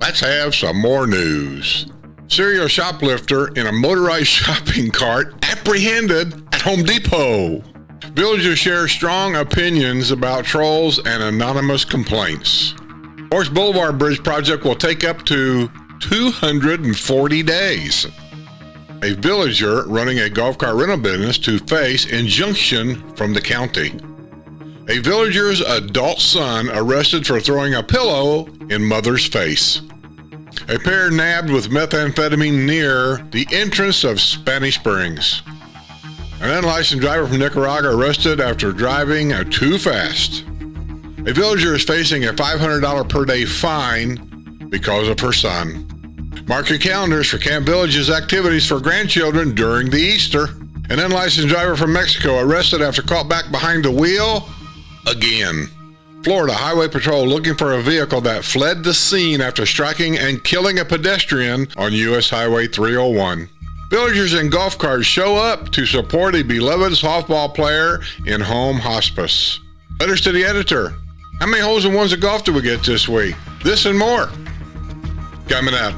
Let's have some more news. Serial shoplifter in a motorized shopping cart apprehended at Home Depot. Villagers share strong opinions about trolls and anonymous complaints. Moris Boulevard Bridge project will take up to 240 days. A villager running a golf cart rental business to face injunction from the county. A villager's adult son arrested for throwing a pillow in mother's face. A pair nabbed with methamphetamine near the entrance of Spanish Springs. An unlicensed driver from Nicaragua arrested after driving too fast. A villager is facing a $500 per day fine because of her son. Mark your calendars for Camp Village's activities for grandchildren during the Easter. An unlicensed driver from Mexico arrested after caught back behind the wheel again. Florida Highway Patrol looking for a vehicle that fled the scene after striking and killing a pedestrian on U.S. Highway 301. Villagers in golf carts show up to support a beloved softball player in home hospice. Letters to the editor. How many holes in ones of golf do we get this week? This and more coming up.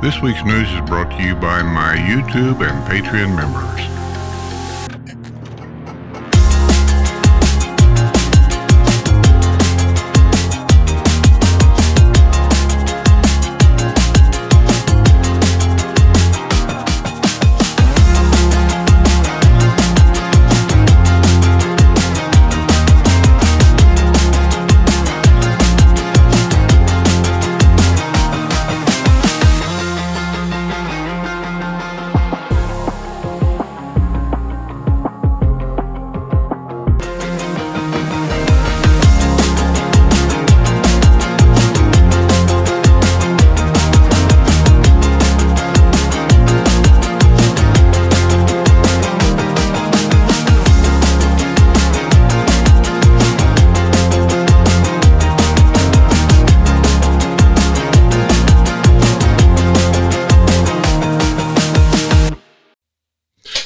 This week's news is brought to you by my YouTube and Patreon members.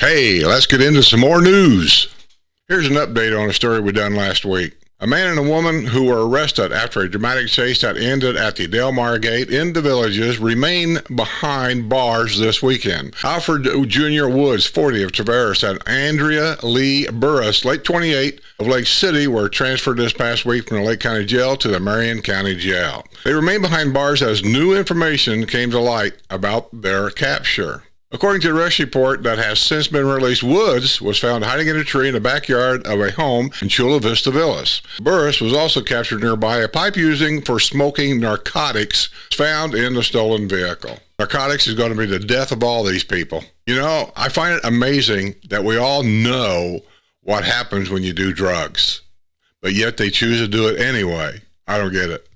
Hey, let's get into some more news. Here's an update on a story we done last week. A man and a woman who were arrested after a dramatic chase that ended at the Del Mar Gate in the Villages remain behind bars this weekend. Alfred Jr. Woods, 40 of Traverse, and Andrea Lee Burris, late 28 of Lake City, were transferred this past week from the Lake County Jail to the Marion County Jail. They remain behind bars as new information came to light about their capture. According to the arrest report that has since been released, Woods was found hiding in a tree in the backyard of a home in Chula Vista Villas. Burris was also captured nearby a pipe using for smoking narcotics found in the stolen vehicle. Narcotics is going to be the death of all these people. You know, I find it amazing that we all know what happens when you do drugs, but yet they choose to do it anyway. I don't get it.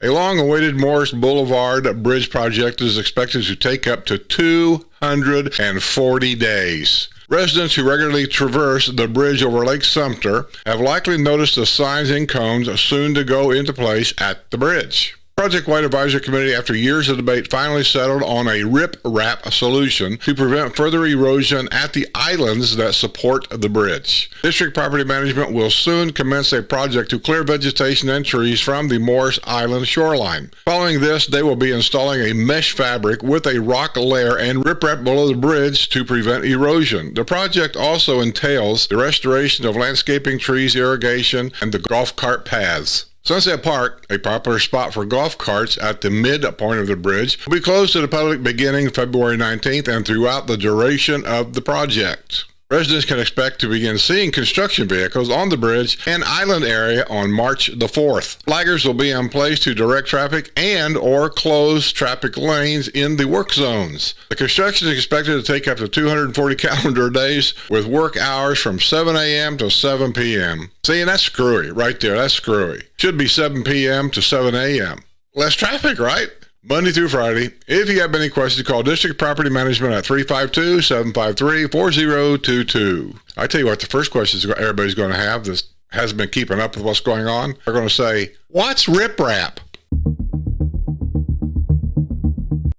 A long-awaited Moris Boulevard Bridge project is expected to take up to 240 days. Residents who regularly traverse the bridge over Lake Sumter have likely noticed the signs and cones soon to go into place at the bridge. Project-wide advisory committee, after years of debate, finally settled on a rip-wrap solution to prevent further erosion at the islands that support the bridge. District Property Management will soon commence a project to clear vegetation and trees from the Moris Island shoreline. Following this, they will be installing a mesh fabric with a rock layer and riprap below the bridge to prevent erosion. The project also entails the restoration of landscaping, trees, irrigation, and the golf cart paths. Sunset Park, a popular spot for golf carts at the midpoint of the bridge, will be closed to the public beginning February 19th and throughout the duration of the project. Residents can expect to begin seeing construction vehicles on the bridge and island area on March the 4th. Flaggers will be in place to direct traffic and or close traffic lanes in the work zones. The construction is expected to take up to 240 calendar days with work hours from 7 a.m. to 7 p.m. See, and that's screwy right there. That's screwy. Should be 7 p.m. to 7 a.m. Less traffic, right? Monday through Friday. If you have any questions, call District Property Management at 352-753-4022. I tell you what, the first question everybody's going to have that hasn't been keeping up with what's going on, they're going to say, what's riprap?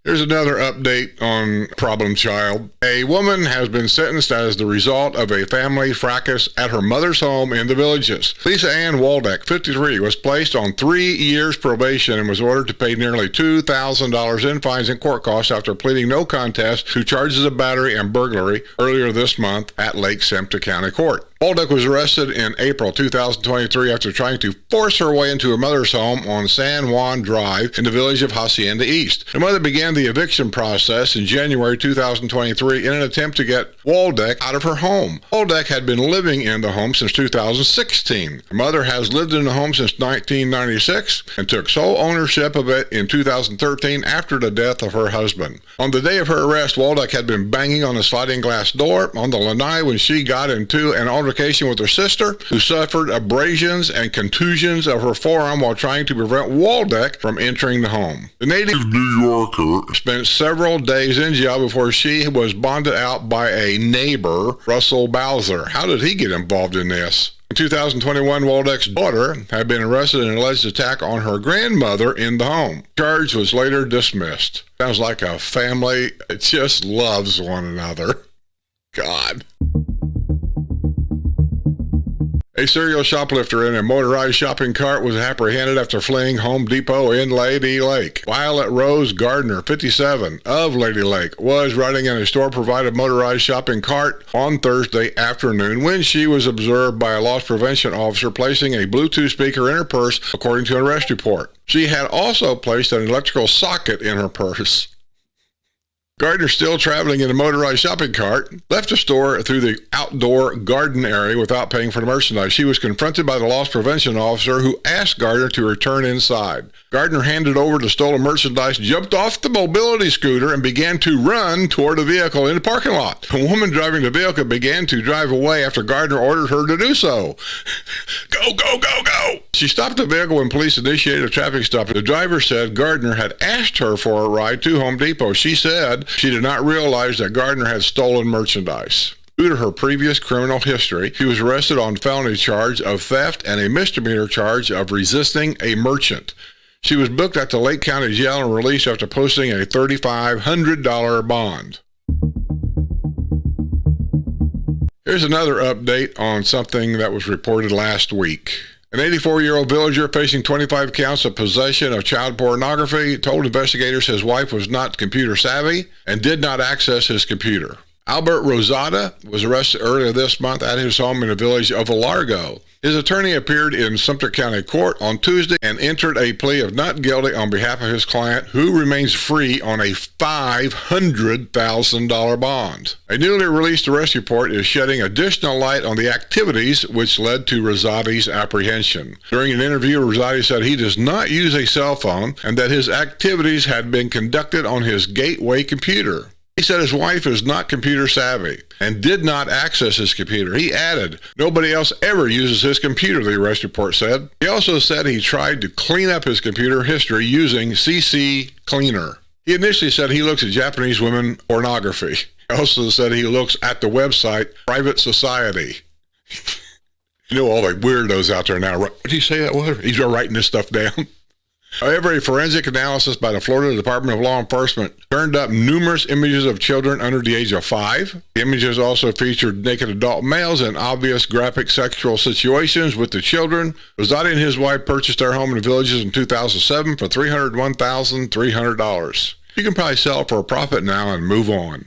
Here's another update on problem child. A woman has been sentenced as the result of a family fracas at her mother's home in the Villages. Lisa Ann Waldeck, 53, was placed on 3 years probation and was ordered to pay nearly $2,000 in fines and court costs after pleading no contest to charges of battery and burglary earlier this month at Lake Sumter County Court. Waldeck was arrested in April 2023 after trying to force her way into her mother's home on San Juan Drive in the village of Hacienda East. Her mother began the eviction process in January 2023 in an attempt to get Waldeck out of her home. Waldeck had been living in the home since 2016. Her mother has lived in the home since 1996 and took sole ownership of it in 2013 after the death of her husband. On the day of her arrest, Waldeck had been banging on the sliding glass door on the lanai when she got into an altercation with her sister, who suffered abrasions and contusions of her forearm while trying to prevent Waldeck from entering the home. The native New Yorker spent several days in jail before she was bonded out by a neighbor, Russell Bowser. How did he get involved in this? In 2021, Waldeck's daughter had been arrested in an alleged attack on her grandmother in the home. The charge was later dismissed. Sounds like a family that just loves one another. God. A serial shoplifter in a motorized shopping cart was apprehended after fleeing Home Depot in Lady Lake. Violet Rose Gardner, 57, of Lady Lake, was riding in a store-provided motorized shopping cart on Thursday afternoon when she was observed by a loss prevention officer placing a Bluetooth speaker in her purse, according to an arrest report. She had also placed an electrical socket in her purse. Gardner, still traveling in a motorized shopping cart, left the store through the outdoor garden area without paying for the merchandise. She was confronted by the loss prevention officer, who asked Gardner to return inside. Gardner handed over the stolen merchandise, jumped off the mobility scooter, and began to run toward the vehicle in the parking lot. The woman driving the vehicle began to drive away after Gardner ordered her to do so. Go, go, go, go! She stopped the vehicle when police initiated a traffic stop. The driver said Gardner had asked her for a ride to Home Depot. She said she did not realize that Gardner had stolen merchandise. Due to her previous criminal history, she was arrested on felony charge of theft and a misdemeanor charge of resisting a merchant. She was booked at the Lake County Jail and released after posting a $3,500 bond. Here's another update on something that was reported last week. An 84-year-old villager facing 25 counts of possession of child pornography told investigators his wife was not computer savvy and did not access his computer. Albert Rosada was arrested earlier this month at his home in the village of Largo. His attorney appeared in Sumter County Court on Tuesday and entered a plea of not guilty on behalf of his client, who remains free on a $500,000 bond. A newly released arrest report is shedding additional light on the activities which led to Rosati's apprehension. During an interview, Rosati said he does not use a cell phone and that his activities had been conducted on his gateway computer. He said his wife is not computer savvy and did not access his computer. He added, nobody else ever uses his computer, the arrest report said. He also said he tried to clean up his computer history using CC Cleaner. He initially said he looks at Japanese women pornography. He also said he looks at the website Private Society. You know all the weirdos out there now. What did he say that was? He's writing this stuff down. However, a forensic analysis by the Florida Department of Law Enforcement turned up numerous images of children under the age of 5. The images also featured naked adult males and obvious graphic sexual situations with the children. Rosati and his wife purchased their home in the Villages in 2007 for $301,300. You can probably sell it for a profit now and move on.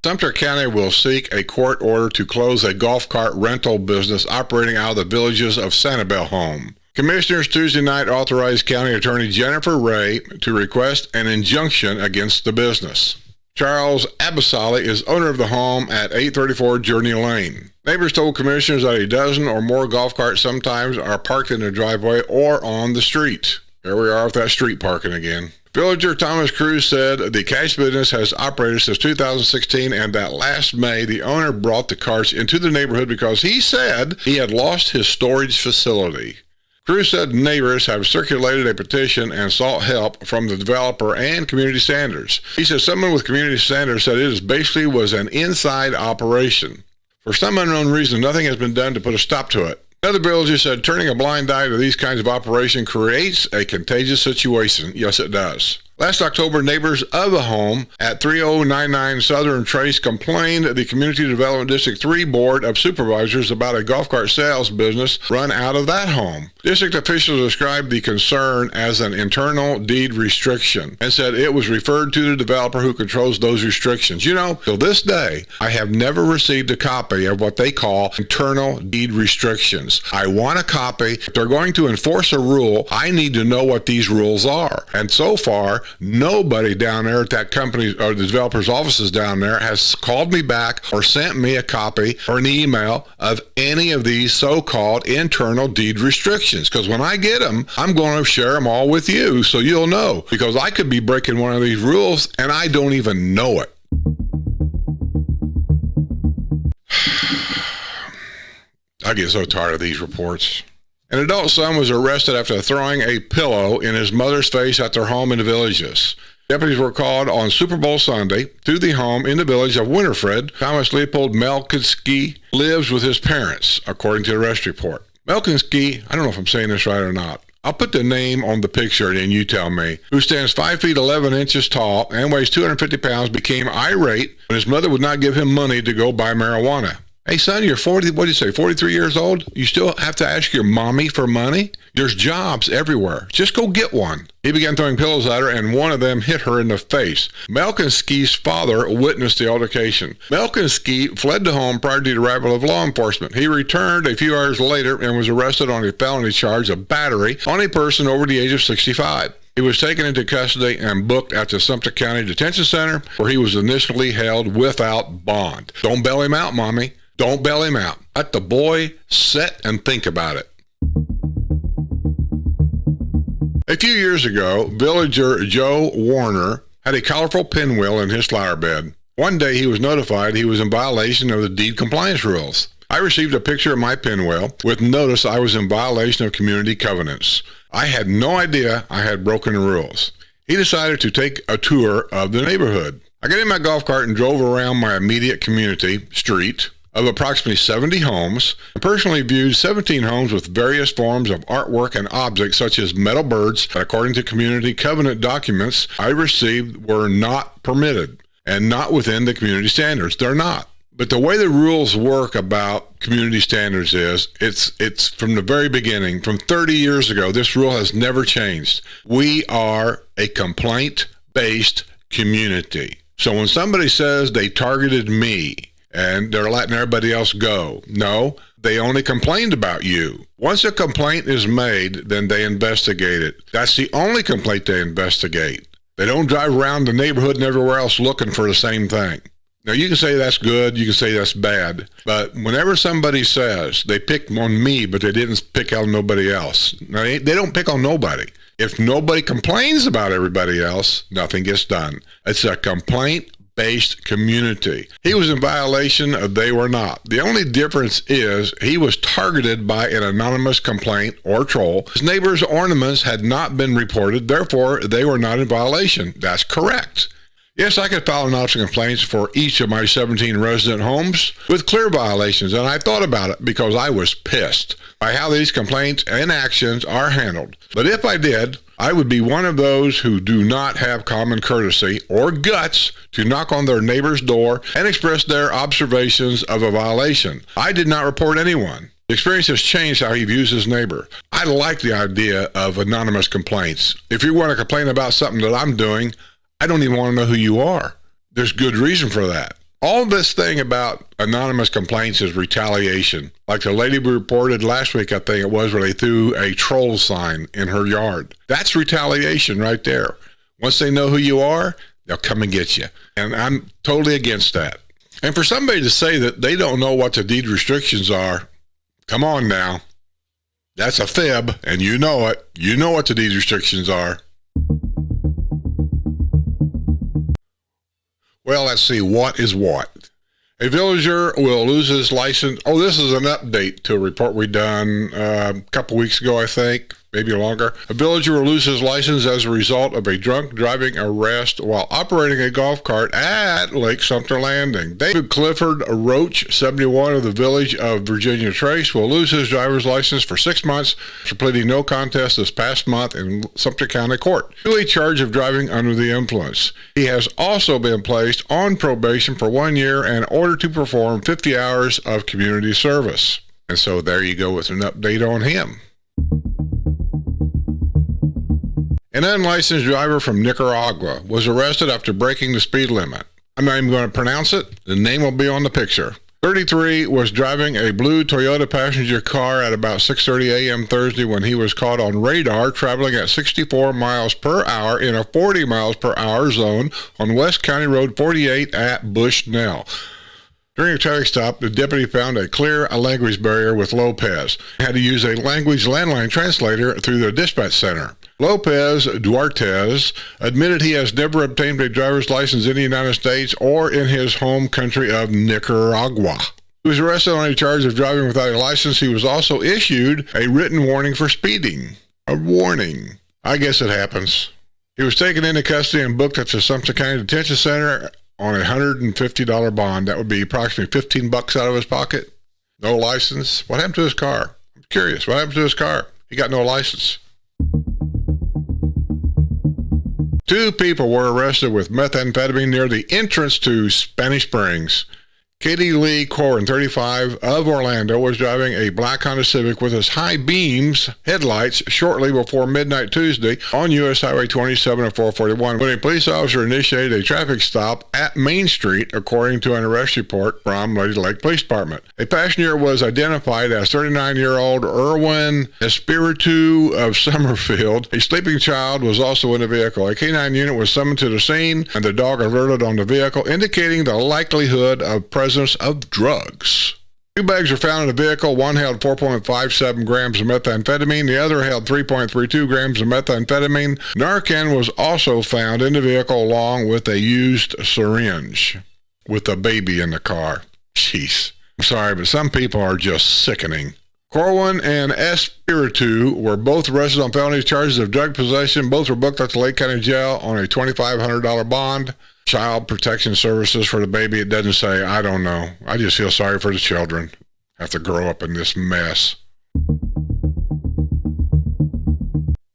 Sumter County will seek a court order to close a golf cart rental business operating out of the Villages of Sanibel home. Commissioners Tuesday night authorized County Attorney Jennifer Ray to request an injunction against the business. Charles Abasali is owner of the home at 834 Journey Lane. Neighbors told commissioners that a dozen or more golf carts sometimes are parked in their driveway or on the street. There we are with that street parking again. Villager Thomas Cruz said the cash business has operated since 2016 and that last May the owner brought the carts into the neighborhood because he said he had lost his storage facility. Cruz said neighbors have circulated a petition and sought help from the developer and community standards. He said someone with community standards said it basically was an inside operation. For some unknown reason, nothing has been done to put a stop to it. Another villager said turning a blind eye to these kinds of operation creates a contagious situation. Yes, it does. Last October, neighbors of a home at 3099 Southern Trace complained at the Community Development District 3 Board of Supervisors about a golf cart sales business run out of that home. District officials described the concern as an internal deed restriction and said it was referred to the developer who controls those restrictions. You know, till this day, I have never received a copy of what they call internal deed restrictions. I want a copy. If they're going to enforce a rule, I need to know what these rules are. And so far, nobody down there at that company or the developer's offices down there has called me back or sent me a copy or an email of any of these so-called internal deed restrictions. Because when I get them, I'm going to share them all with you so you'll know. Because I could be breaking one of these rules and I don't even know it. I get so tired of these reports. An adult son was arrested after throwing a pillow in his mother's face at their home in the Villages. Deputies were called on Super Bowl Sunday to the home in the village of Winterfred. Thomas Leopold Melkinski lives with his parents, according to the arrest report. Melkinski, I don't know if I'm saying this right or not. I'll put the name on the picture and you tell me, who stands 5 feet 11 inches tall and weighs 250 pounds, became irate when his mother would not give him money to go buy marijuana. Hey, son, you're 43 years old? You still have to ask your mommy for money? There's jobs everywhere. Just go get one. He began throwing pillows at her, and one of them hit her in the face. Melkinski's father witnessed the altercation. Melkinski fled the home prior to the arrival of law enforcement. He returned a few hours later and was arrested on a felony charge of battery on a person over the age of 65. He was taken into custody and booked at the Sumter County Detention Center, where he was initially held without bond. Don't bail him out, Mommy. Don't bail him out. Let the boy sit and think about it. A few years ago, villager Joe Warner had a colorful pinwheel in his flower bed. One day he was notified he was in violation of the deed compliance rules. I received a picture of my pinwheel with notice I was in violation of community covenants. I had no idea I had broken the rules. He decided to take a tour of the neighborhood. I got in my golf cart and drove around my immediate community street of approximately 70 homes, and personally viewed 17 homes with various forms of artwork and objects such as metal birds that, according to community covenant documents I received, were not permitted and not within the community standards. They're not. But the way the rules work about community standards is, it's from the very beginning, from 30 years ago, this rule has never changed. We are a complaint-based community. So when somebody says they targeted me, and they're letting everybody else go. No, they only complained about you. Once a complaint is made, then they investigate it. That's the only complaint they investigate. They don't drive around the neighborhood and everywhere else looking for the same thing. Now, you can say that's good, you can say that's bad, but whenever somebody says they picked on me, but they didn't pick on nobody else, they don't pick on nobody. If nobody complains about everybody else, nothing gets done. It's a complaint-based community. He was in violation of they were not. The only difference is he was targeted by an anonymous complaint or troll. His neighbor's ornaments had not been reported, therefore they were not in violation. That's correct. Yes, I could file anonymous complaints for each of my 17 resident homes with clear violations, and I thought about it because I was pissed by how these complaints and actions are handled. But if I did, I would be one of those who do not have common courtesy or guts to knock on their neighbor's door and express their observations of a violation. I did not report anyone. The experience has changed how he views his neighbor. I like the idea of anonymous complaints. If you want to complain about something that I'm doing, I don't even want to know who you are. There's good reason for that. All this thing about anonymous complaints is retaliation. Like the lady we reported last week, I think it was, where they threw a troll sign in her yard. That's retaliation right there. Once they know who you are, they'll come and get you. And I'm totally against that. And for somebody to say that they don't know what the deed restrictions are, come on now. That's a fib, and you know it. You know what the deed restrictions are. Well, let's see, what is what? A villager will lose his license. Oh, this is an update to a report we done a couple weeks ago, I think. maybe longer. A villager will lose his license as a result of a drunk driving arrest while operating a golf cart at Lake Sumter Landing. David Clifford, a Roach, 71, of the village of Virginia Trace, will lose his driver's license for 6 months for pleading no contest this past month in Sumter County Court to a charge of driving under the influence. He has also been placed on probation for 1 year in order to perform 50 hours of community service. And so there you go with an update on him. An unlicensed driver from Nicaragua was arrested after breaking the speed limit. I'm not even going to pronounce it. The name will be on the picture. 33 was driving a blue Toyota passenger car at about 6:30 a.m. Thursday when he was caught on radar traveling at 64 miles per hour in a 40 miles per hour zone on West County Road 48 at Bushnell. During a traffic stop, the deputy found a clear language barrier with Lopez. He had to use a language landline translator through the dispatch center. Lopez Duartez admitted he has never obtained a driver's license in the United States or in his home country of Nicaragua. He was arrested on a charge of driving without a license. He was also issued a written warning for speeding. A warning. I guess it happens. He was taken into custody and booked at the Sumter County Detention Center on a $150 bond. That would be approximately $15 out of his pocket. No license. What happened to his car? I'm curious. What happened to his car? He got no license. 2 people were arrested with methamphetamine near the entrance to Spanish Springs. Katie Lee Corin, 35, of Orlando, was driving a black Honda Civic with its high beams headlights shortly before midnight Tuesday on U.S. Highway 27 at 441 when a police officer initiated a traffic stop at Main Street, according to an arrest report from Lady Lake Police Department. A passenger was identified as 39-year-old Erwin Espiritu of Summerfield. A sleeping child was also in the vehicle. A K-9 unit was summoned to the scene, and the dog alerted on the vehicle, indicating the likelihood of presence of drugs. 2 bags were found in the vehicle. One held 4.57 grams of methamphetamine. The other held 3.32 grams of methamphetamine. Narcan was also found in the vehicle along with a used syringe with a baby in the car. Jeez. I'm sorry, but some people are just sickening. Corwin and Espiritu were both arrested on felony charges of drug possession. Both were booked at the Lake County Jail on a $2,500 bond. Child Protection Services for the baby, it doesn't say. I don't know. I just feel sorry for the children. Have to grow up in this mess.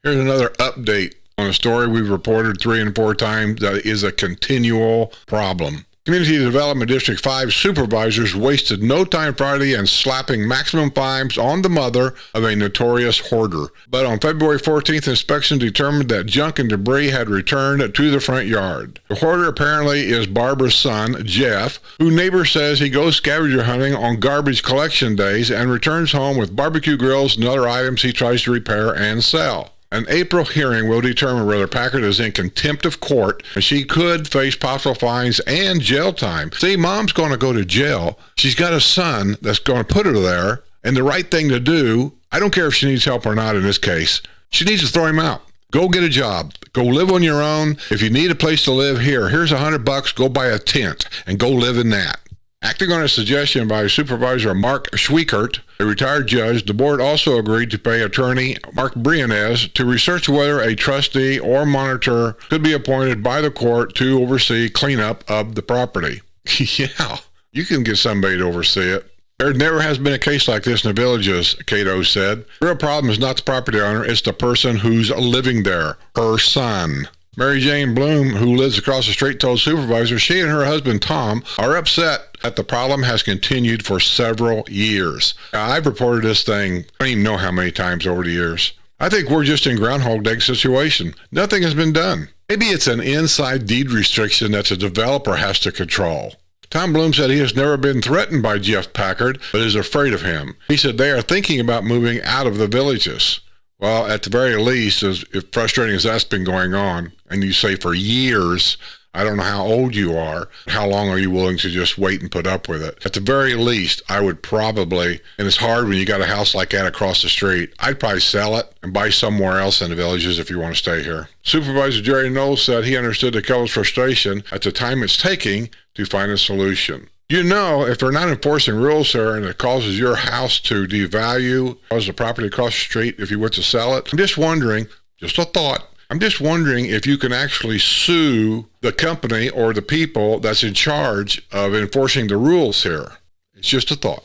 Here's another update on a story we've reported 3 and 4 times that is a continual problem. Community Development District 5 supervisors wasted no time Friday in slapping maximum fines on the mother of a notorious hoarder. But on February 14th, inspection determined that junk and debris had returned to the front yard. The hoarder apparently is Barbara's son, Jeff, who neighbor says he goes scavenger hunting on garbage collection days and returns home with barbecue grills and other items he tries to repair and sell. An April hearing will determine whether Packard is in contempt of court, and she could face possible fines and jail time. See, Mom's going to go to jail. She's got a son that's going to put her there, and the right thing to do, I don't care if she needs help or not in this case, she needs to throw him out. Go get a job. Go live on your own. If you need a place to live, here's $100. Go buy a tent and go live in that. Acting on a suggestion by Supervisor Mark Schwiekert, a retired judge, the board also agreed to pay attorney Mark Briones to research whether a trustee or monitor could be appointed by the court to oversee cleanup of the property. Yeah, you can get somebody to oversee it. There never has been a case like this in the villages, Cato said. The real problem is not the property owner, it's the person who's living there, her son. Mary Jane Bloom, who lives across the street, told supervisor she and her husband Tom are upset that the problem has continued for several years. I've reported this thing, I don't even know how many times over the years. I think we're just in Groundhog Day situation. Nothing has been done. Maybe it's an inside deed restriction that the developer has to control. Tom Bloom said he has never been threatened by Jeff Packard, but is afraid of him. He said they are thinking about moving out of the villages. Well, at the very least, as frustrating as that's been going on, and you say for years, I don't know how old you are, how long are you willing to just wait and put up with it? At the very least, I would probably, and it's hard when you got a house like that across the street, I'd probably sell it and buy somewhere else in the villages if you want to stay here. Supervisor Jerry Knowles said he understood the couple's frustration at the time it's taking to find a solution. You know, if they're not enforcing rules here and it causes your house to devalue, causes the property across the street if you were to sell it, I'm just wondering, just a thought, I'm just wondering if you can actually sue the company or the people that's in charge of enforcing the rules here. It's just a thought.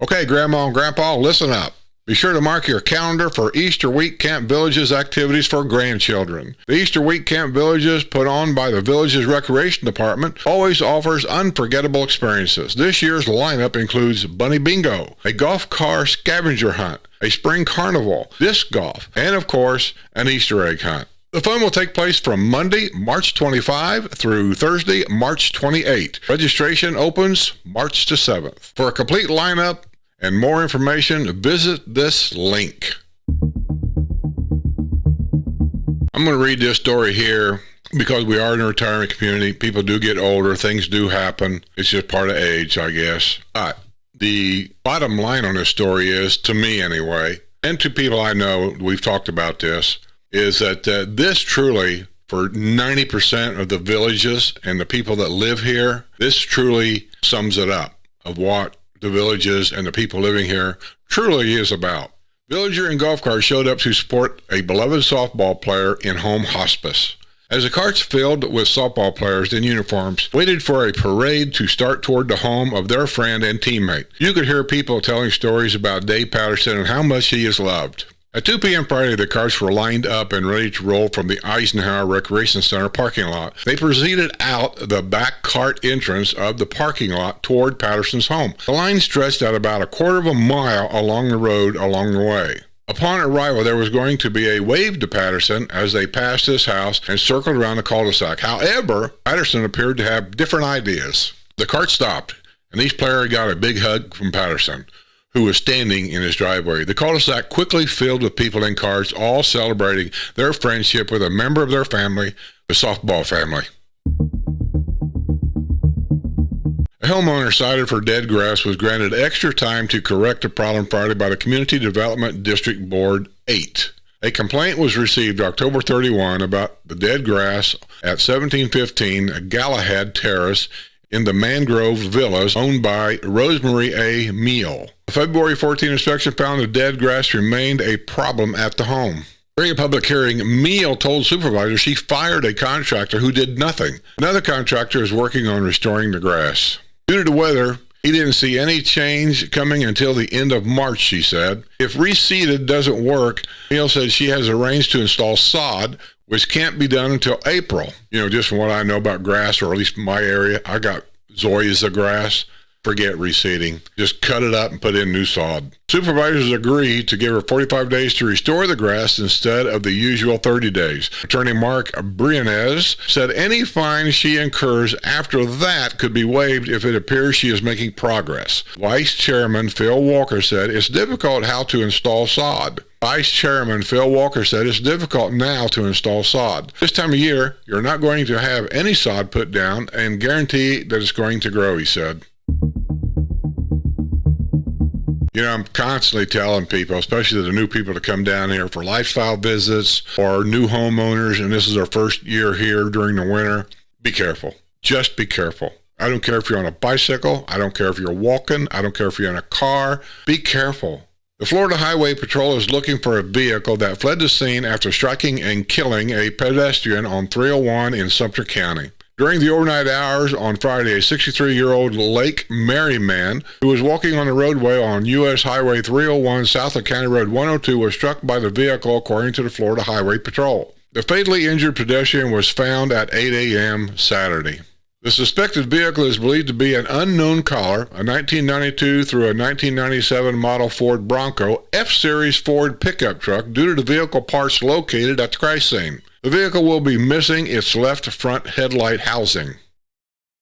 Okay, Grandma and Grandpa, listen up. Be sure to mark your calendar for Easter Week Camp Village's activities for grandchildren. The Easter Week Camp Villages, put on by the village's recreation department, always offers unforgettable experiences. This year's lineup includes Bunny Bingo, a golf car scavenger hunt, a spring carnival, disc golf, and of course, an Easter egg hunt. The fun will take place from Monday, March 25 through Thursday, March 28. Registration opens March the 7th. For a complete lineup and more information, visit this link. I'm going to read this story here because we are in a retirement community. People do get older. Things do happen. It's just part of age, I guess. The bottom line on this story is, to me anyway, and to people I know, we've talked about this, is that this truly, for 90% of the villages and the people that live here, this truly sums it up of what the villages and the people living here truly is about. Villager and golf cart showed up to support a beloved softball player in home hospice. As the carts filled with softball players in uniforms waited for a parade to start toward the home of their friend and teammate, you could hear people telling stories about Dave Patterson and how much he is loved. At 2 p.m. Friday, the carts were lined up and ready to roll from the Eisenhower Recreation Center parking lot. They proceeded out the back cart entrance of the parking lot toward Patterson's home. The line stretched out about a quarter of a mile along the road along the way. Upon arrival, there was going to be a wave to Patterson as they passed his house and circled around the cul-de-sac. However, Patterson appeared to have different ideas. The cart stopped, and each player got a big hug from Patterson, who was standing in his driveway. The cul-de-sac quickly filled with people in carts, all celebrating their friendship with a member of their family, the softball family. A homeowner cited for dead grass was granted extra time to correct the problem Friday by the Community Development District Board 8. A complaint was received October 31 about the dead grass at 1715 Galahad Terrace in the Mangrove Villas owned by Rosemary A. Meal. The February 14 inspection found the dead grass remained a problem at the home. During a public hearing, Meal told supervisors she fired a contractor who did nothing. Another contractor is working on restoring the grass. Due to the weather, he didn't see any change coming until the end of March, she said. If reseeded doesn't work, Meal said she has arranged to install sod, which can't be done until April. Just from what I know about grass, or at least in my area, I got zoysia grass. Forget reseeding. Just cut it up and put in new sod. Supervisors agreed to give her 45 days to restore the grass instead of the usual 30 days. Attorney Mark Briones said any fine she incurs after that could be waived if it appears she is making progress. Vice Chairman Phil Walker said it's difficult how to install sod. Vice Chairman Phil Walker said it's difficult now to install sod. This time of year, you're not going to have any sod put down and guarantee that it's going to grow, he said. I'm constantly telling people, especially the new people that come down here for lifestyle visits or new homeowners, and this is our first year here during the winter, be careful. Just be careful. I don't care if you're on a bicycle. I don't care if you're walking. I don't care if you're in a car. Be careful. The Florida Highway Patrol is looking for a vehicle that fled the scene after striking and killing a pedestrian on 301 in Sumter County. During the overnight hours on Friday, a 63-year-old Lake Mary man who was walking on the roadway on U.S. Highway 301 south of County Road 102 was struck by the vehicle, according to the Florida Highway Patrol. The fatally injured pedestrian was found at 8 a.m. Saturday. The suspected vehicle is believed to be an unknown caller, a 1992 through a 1997 model Ford Bronco F-Series Ford pickup truck, due to the vehicle parts located at the crash scene. The vehicle will be missing its left front headlight housing.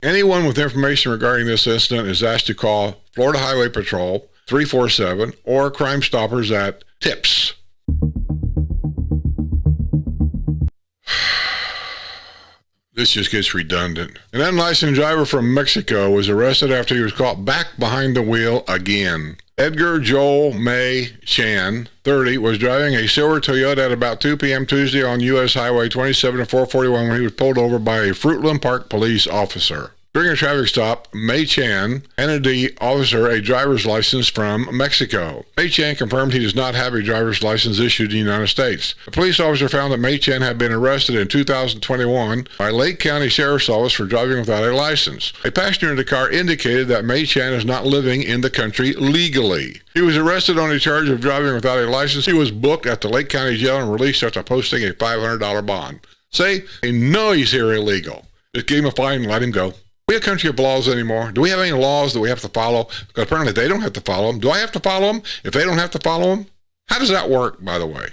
Anyone with information regarding this incident is asked to call Florida Highway Patrol 347 or Crime Stoppers at TIPS. This just gets redundant. An unlicensed driver from Mexico was arrested after he was caught back behind the wheel again. Edgar Joel May Chan, 30, was driving a silver Toyota at about 2 p.m. Tuesday on U.S. Highway 27 and 441 when he was pulled over by a Fruitland Park police officer. During a traffic stop, May Chan handed the officer a driver's license from Mexico. May Chan confirmed he does not have a driver's license issued in the United States. The police officer found that May Chan had been arrested in 2021 by Lake County Sheriff's Office for driving without a license. A passenger in the car indicated that May Chan is not living in the country legally. He was arrested on a charge of driving without a license. He was booked at the Lake County Jail and released after posting a $500 bond. Say, they know he's here illegal. Just give him a fine and let him go. Are we a country of laws anymore? Do we have any laws that we have to follow? Because apparently they don't have to follow them. Do I have to follow them if they don't have to follow them? How does that work, by the way?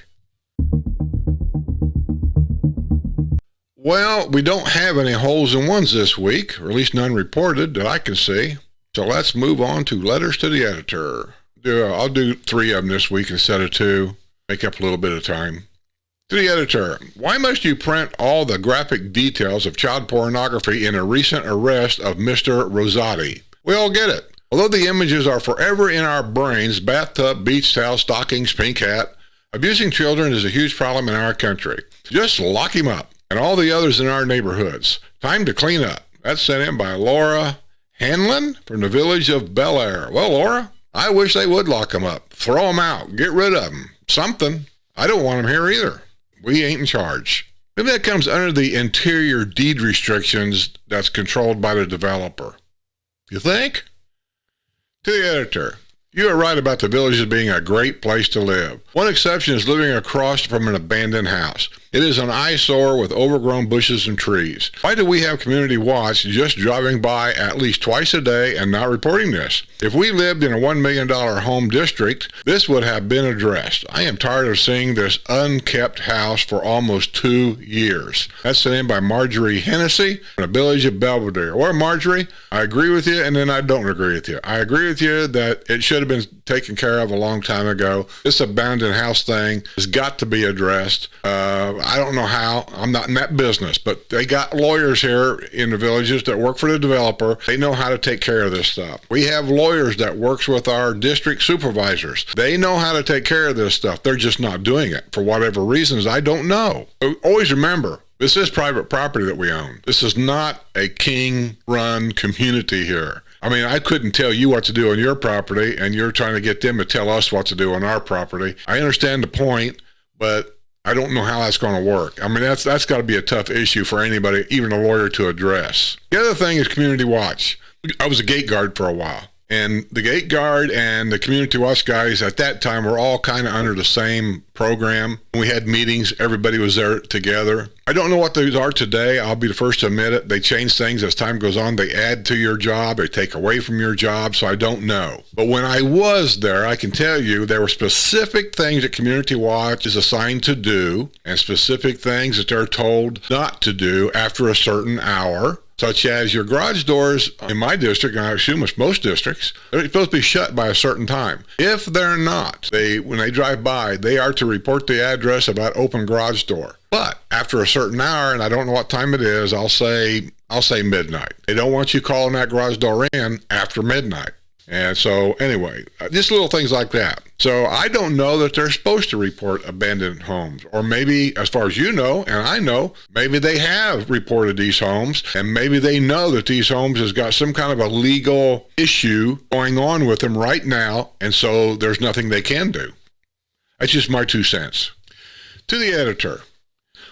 Well, we don't have any holes in ones this week, or at least none reported that I can see. So let's move on to letters to the editor. I'll do 3 of them this week instead of 2. Make up a little bit of time. To the editor, why must you print all the graphic details of child pornography in a recent arrest of Mr. Rosada? We all get it. Although the images are forever in our brains, bathtub, beach towel, stockings, pink hat, abusing children is a huge problem in our country. Just lock him up and all the others in our neighborhoods. Time to clean up. That's sent in by Laura Hanlon from the village of Bel Air. Well, Laura, I wish they would lock him up. Throw him out. Get rid of him. Something. I don't want him here either. We ain't in charge. Maybe that comes under the interior deed restrictions that's controlled by the developer. You think? To the editor, you are right about the villages being a great place to live. One exception is living across from an abandoned house. It is an eyesore with overgrown bushes and trees. Why do we have community watch just driving by at least twice a day and not reporting this? If we lived in a $1 million home district, this would have been addressed. I am tired of seeing this unkept house for almost 2 years. That's sent in by Marjorie Hennessy from the village of Belvedere. Well, Marjorie, I agree with you, and then I don't agree with you. I agree with you that it should have been taken care of a long time ago. This abandoned house thing has got to be addressed. I don't know how. I'm not in that business, but they got lawyers here in the villages that work for the developer. They know how to take care of this stuff. We have lawyers that works with our district supervisors. They know how to take care of this stuff. They're just not doing it for whatever reasons. I don't know. Always remember, this is private property that we own. This is not a king-run community here. I mean, I couldn't tell you what to do on your property, and you're trying to get them to tell us what to do on our property. I understand the point, but I don't know how that's going to work. I mean, that's got to be a tough issue for anybody, even a lawyer, to address. The other thing is community watch. I was a gate guard for a while, and the gate guard and the community watch guys at that time were all kind of under the same program. We had meetings. Everybody was there together. I don't know what those are today. I'll be the first to admit it. They change things as time goes on. They add to your job. They take away from your job. So I don't know. But when I was there, I can tell you there were specific things that Community Watch is assigned to do and specific things that they're told not to do after a certain hour, such as your garage doors in my district, and I assume it's most districts, they're supposed to be shut by a certain time. If they're not, when they drive by, they are to report the address of that open garage door. But after a certain hour, and I don't know what time it is, I'll say midnight. They don't want you calling that garage door in after midnight. And so anyway, just little things like that. So I don't know that they're supposed to report abandoned homes. Or maybe, as far as you know, and I know, maybe they have reported these homes, and maybe they know that these homes has got some kind of a legal issue going on with them right now, and so there's nothing they can do. That's just my 2 cents. To the editor,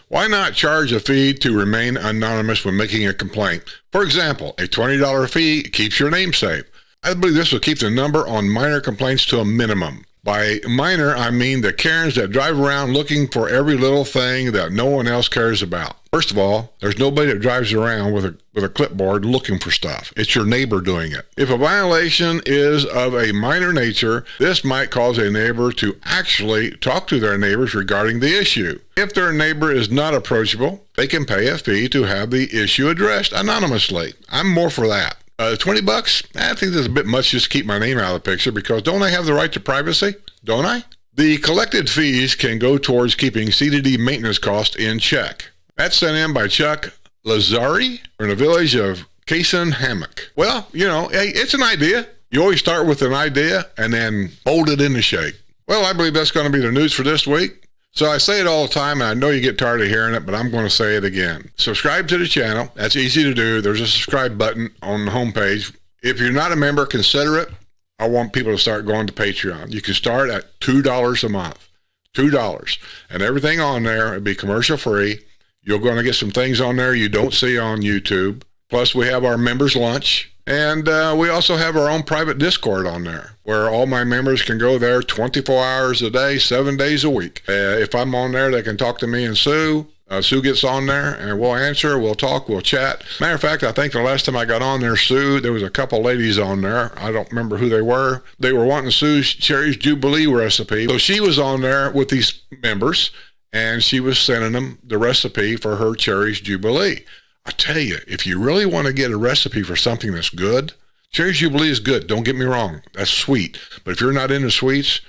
why not charge a fee to remain anonymous when making a complaint? For example, a $20 fee keeps your name safe. I believe this will keep the number on minor complaints to a minimum. By minor, I mean the Karens that drive around looking for every little thing that no one else cares about. First of all, there's nobody that drives around with a clipboard looking for stuff. It's your neighbor doing it. If a violation is of a minor nature, this might cause a neighbor to actually talk to their neighbors regarding the issue. If their neighbor is not approachable, they can pay a fee to have the issue addressed anonymously. I'm more for that. $20? I think that's a bit much just to keep my name out of the picture, because don't I have the right to privacy? Don't I? The collected fees can go towards keeping CDD maintenance costs in check. That's sent in by Chuck Lazari, in the village of Kaysen Hammock. Well, hey, it's an idea. You always start with an idea and then mold it into shape. Well, I believe that's going to be the news for this week. So I say it all the time, and I know you get tired of hearing it, but I'm going to say it again. Subscribe to the channel. That's easy to do. There's a subscribe button on the homepage. If you're not a member, consider it. I want people to start going to Patreon. You can start at $2 a month. $2. And everything on there will be commercial free. You're going to get some things on there you don't see on YouTube. Plus, we have our members lunch. And we also have our own private Discord on there where all my members can go there 24 hours a day, 7 days a week. If I'm on there, they can talk to me and Sue. Sue gets on there and we'll answer, we'll talk, we'll chat. Matter of fact, I think the last time I got on there, Sue, there was a couple ladies on there. I don't remember who they were. They were wanting Sue's Cherry's Jubilee recipe. So she was on there with these members and she was sending them the recipe for her Cherry's Jubilee. I tell you, if you really want to get a recipe for something that's good, Cherry's Jubilee is good. Don't get me wrong. That's sweet. But if you're not into sweets,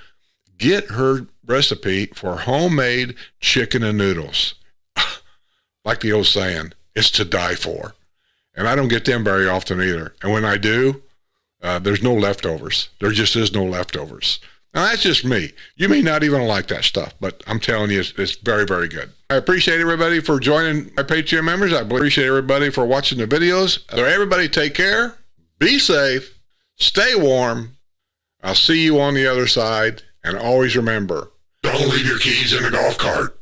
get her recipe for homemade chicken and noodles. Like the old saying, it's to die for. And I don't get them very often either. And when I do, there's no leftovers. There just is no leftovers. Now, that's just me. You may not even like that stuff, but I'm telling you, it's very, very good. I appreciate everybody for joining my Patreon members. I appreciate everybody for watching the videos. So everybody take care, be safe, stay warm. I'll see you on the other side. And always remember, don't leave your keys in the golf cart.